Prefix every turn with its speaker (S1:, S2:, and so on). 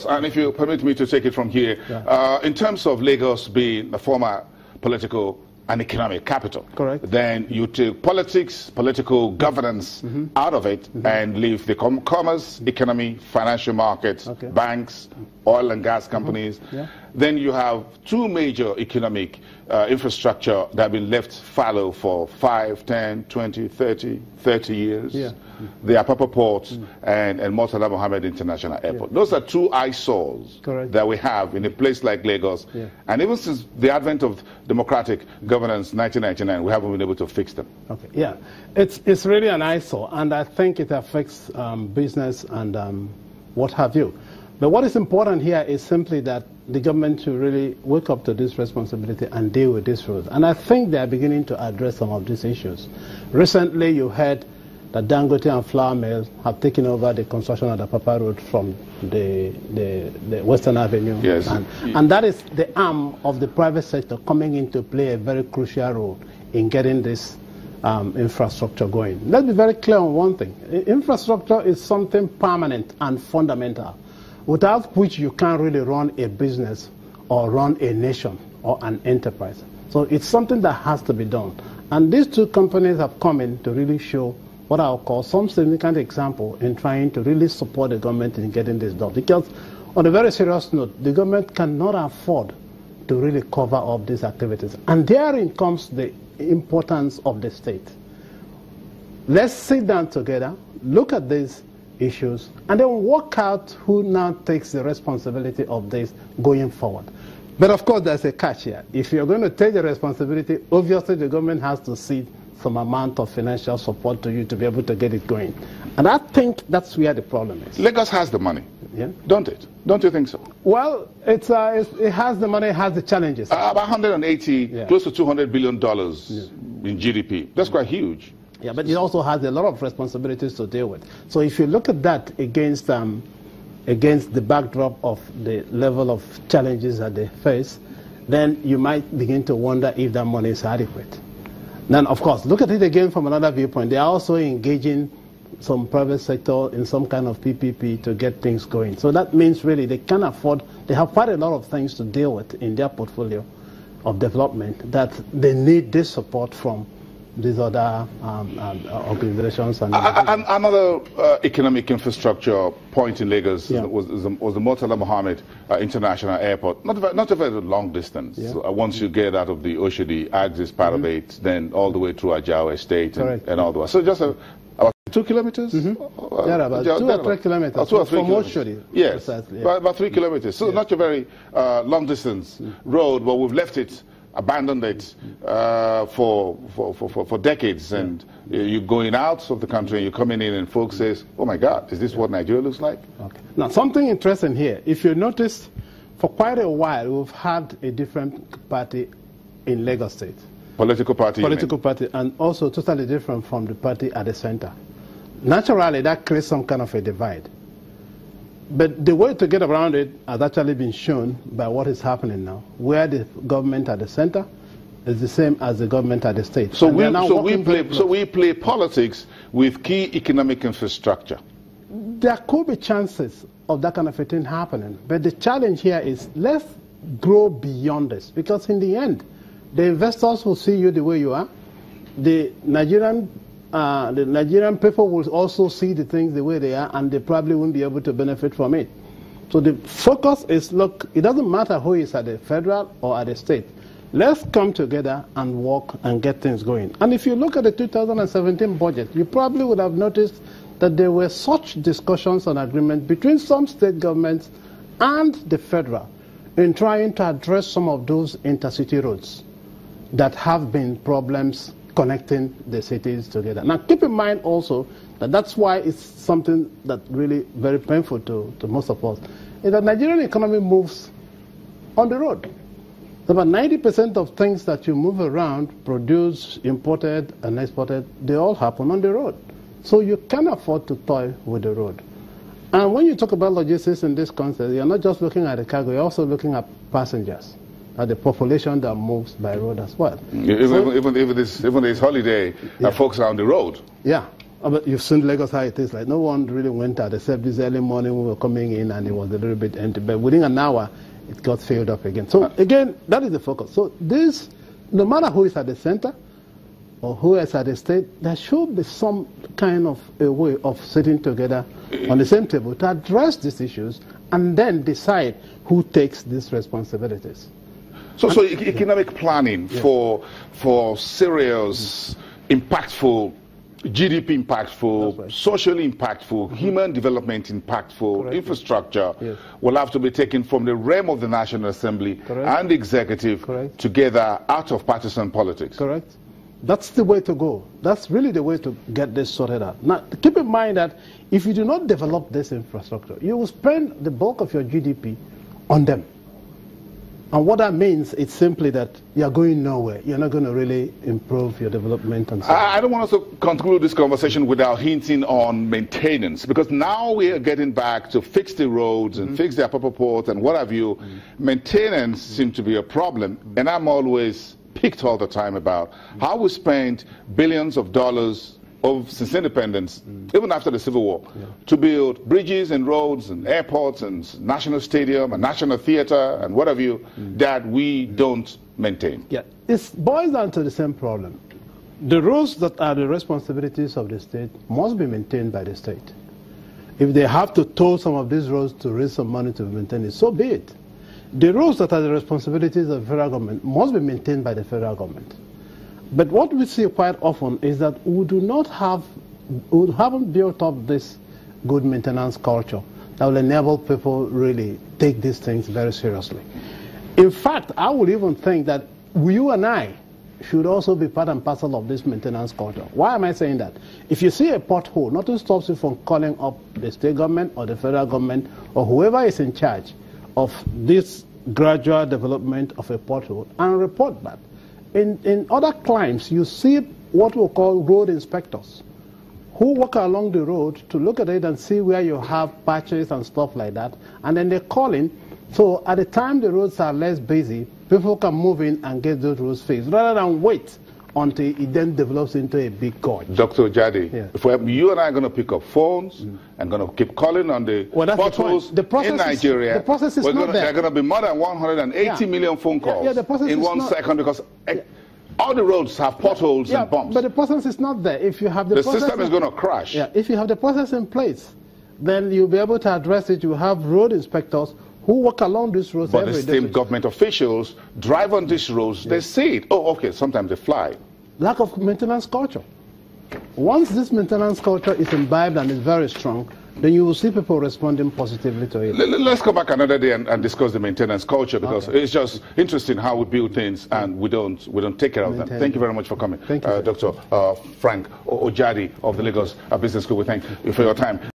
S1: And if you permit me to take it from here, in terms of Lagos being a former political and economic capital,
S2: correct,
S1: then you take politics, political governance out of it and leave the commerce, economy, financial markets, banks, oil and gas companies. Then you have two major economic infrastructure that have been left fallow for 5, 10, 20, 30 years. The Apapa Port and Murtala Mohammed International Airport. Those are two eyesores that we have in a place like Lagos. And even since the advent of democratic governance in 1999, we haven't been able to fix them.
S2: It's really an eyesore, and I think it affects business and what have you. But what is important here is simply that the government should really wake up to this responsibility and deal with this road. And I think they are beginning to address some of these issues. Recently, you heard that Dangote and Flour Mills have taken over the construction of the Apapa Road from the Western Avenue. And that is the arm of the private sector coming in to play a very crucial role in getting this infrastructure going. Let's be very clear on one thing. Infrastructure is something permanent and fundamental, without which you can't really run a business or run a nation or an enterprise. So it's something that has to be done. And these two companies have come in to really show what I'll call some significant example in trying to really support the government in getting this done. Because on a very serious note, the government cannot afford to really cover up these activities. And therein comes the importance of the state. Let's sit down together, look at these issues, and then work out who now takes the responsibility of this going forward. But of course, there's a catch here. If you're going to take the responsibility, obviously the government has to see some amount of financial support to you to be able to get it going. And I think that's where the problem is.
S1: Lagos has the money, don't it? Don't you think so?
S2: Well, it has the money, it has the challenges.
S1: About 180, close to $200 billion in GDP. That's quite huge.
S2: Yeah, but it also has a lot of responsibilities to deal with. So if you look at that against the backdrop of the level of challenges that they face, then you might begin to wonder if that money is adequate. Then, of course, look at it again from another viewpoint. They are also engaging some private sector in some kind of PPP to get things going. So that means really they can afford, they have quite a lot of things to deal with in their portfolio of development that they need this support from these other organizations. And
S1: another economic infrastructure point in Lagos was the Murtala Mohammed International Airport. Not a very long distance. Once you get out of the Oshodi axis part of it, then all the way through Ajao Estate and all the way. So just about 2 kilometers?
S2: About 2 or 3 kilometers.
S1: 2 or 3
S2: from
S1: kilometers.
S2: Oshodi.
S1: Yes, about 3 kilometers. So not a very long distance road, but we've left it, abandoned it for decades, and you're going out of the country and you're coming in and folks says, oh my God, is this what Nigeria looks like?
S2: Now something interesting here, if you notice, for quite a while we've had a different party in Lagos State.
S1: Political party?
S2: Political party, and also totally different from the party at the center. Naturally that creates some kind of a divide. But the way to get around it has actually been shown by what is happening now, where the government at the center is the same as the government at the state.
S1: So we play politics with key economic infrastructure.
S2: There could be chances of that kind of a thing happening. But the challenge here is let's grow beyond this. Because in the end, the investors will see you the way you are. The Nigerian people will also see the things the way they are, and they probably won't be able to benefit from it. So the focus is, look, it doesn't matter who is at the federal or at the state. Let's come together and work and get things going. And if you look at the 2017 budget, you probably would have noticed that there were such discussions and agreements between some state governments and the federal in trying to address some of those intercity roads that have been problems connecting the cities together. Now keep in mind also that that's why it's something that really very painful to most of us, is that Nigerian economy moves on the road. About 90% of things that you move around, produced, imported and exported, they all happen on the road. So you can afford to toy with the road. And when you talk about logistics in this context, you're not just looking at the cargo, you're also looking at passengers, at the population that moves by road as well.
S1: Even this holiday, folks are on the road.
S2: Yeah. But you've seen Lagos how it is. Like no one really went out except this early morning we were coming in and it was a little bit empty. But within an hour, it got filled up again. So again, that is the focus. So this, no matter who is at the center or who is at the state, there should be some kind of a way of sitting together on the same table to address these issues and then decide who takes these responsibilities.
S1: So economic planning for serious, impactful, GDP impactful, socially impactful, human development impactful, infrastructure will have to be taken from the realm of the National Assembly and the executive together out of partisan politics.
S2: Correct. That's the way to go. That's really the way to get this sorted out. Now, keep in mind that if you do not develop this infrastructure, you will spend the bulk of your GDP on them. And what that means, it's simply that you're going nowhere. You're not going to really improve your development and so on.
S1: I don't want us to conclude this conversation without hinting on maintenance, because now we are getting back to fix the roads and fix the upper ports and what have you. Maintenance seems to be a problem, and I'm always picked all the time about how we spent billions of dollars since independence, even after the Civil War, to build bridges and roads and airports and national stadium and national theater and what have you, that we don't maintain.
S2: Yeah, it boils down to the same problem. The roads that are the responsibilities of the state must be maintained by the state. If they have to tow some of these roads to raise some money to maintain it, so be it. The roads that are the responsibilities of the federal government must be maintained by the federal government. But what we see quite often is that we haven't built up this good maintenance culture that will enable people really take these things very seriously. In fact, I would even think that you and I should also be part and parcel of this maintenance culture. Why am I saying that? If you see a pothole, nothing stops you from calling up the state government or the federal government or whoever is in charge of this gradual development of a pothole and report that. In other climes, you see what we call road inspectors who walk along the road to look at it and see where you have patches and stuff like that, and then they call in. So at the time the roads are less busy, people can move in and get those roads fixed, rather than wait until it then develops into a big gorge.
S1: Dr. Ojadi, if you and I are going to pick up phones and going to keep calling on the potholes in Nigeria,
S2: the process is not there.
S1: There are going to be more than 180 million phone calls in 1 second, because all the roads have potholes and bumps.
S2: But the process is not there. If you have
S1: the system is going to crash.
S2: If you have the process in place, then you'll be able to address it. You have road inspectors who walk along these roads every day.
S1: But the same government officials drive on these roads, they see it. Oh, okay, sometimes they fly.
S2: Lack of maintenance culture. Once this maintenance culture is imbibed and is very strong, then you will see people responding positively to it.
S1: Let's go back another day and discuss the maintenance culture, because it's just interesting how we build things and we don't take care of them. Thank you very much for coming.
S2: Thank you,
S1: Dr. Frank Ojadi of the Lagos Business School. We thank you for your time.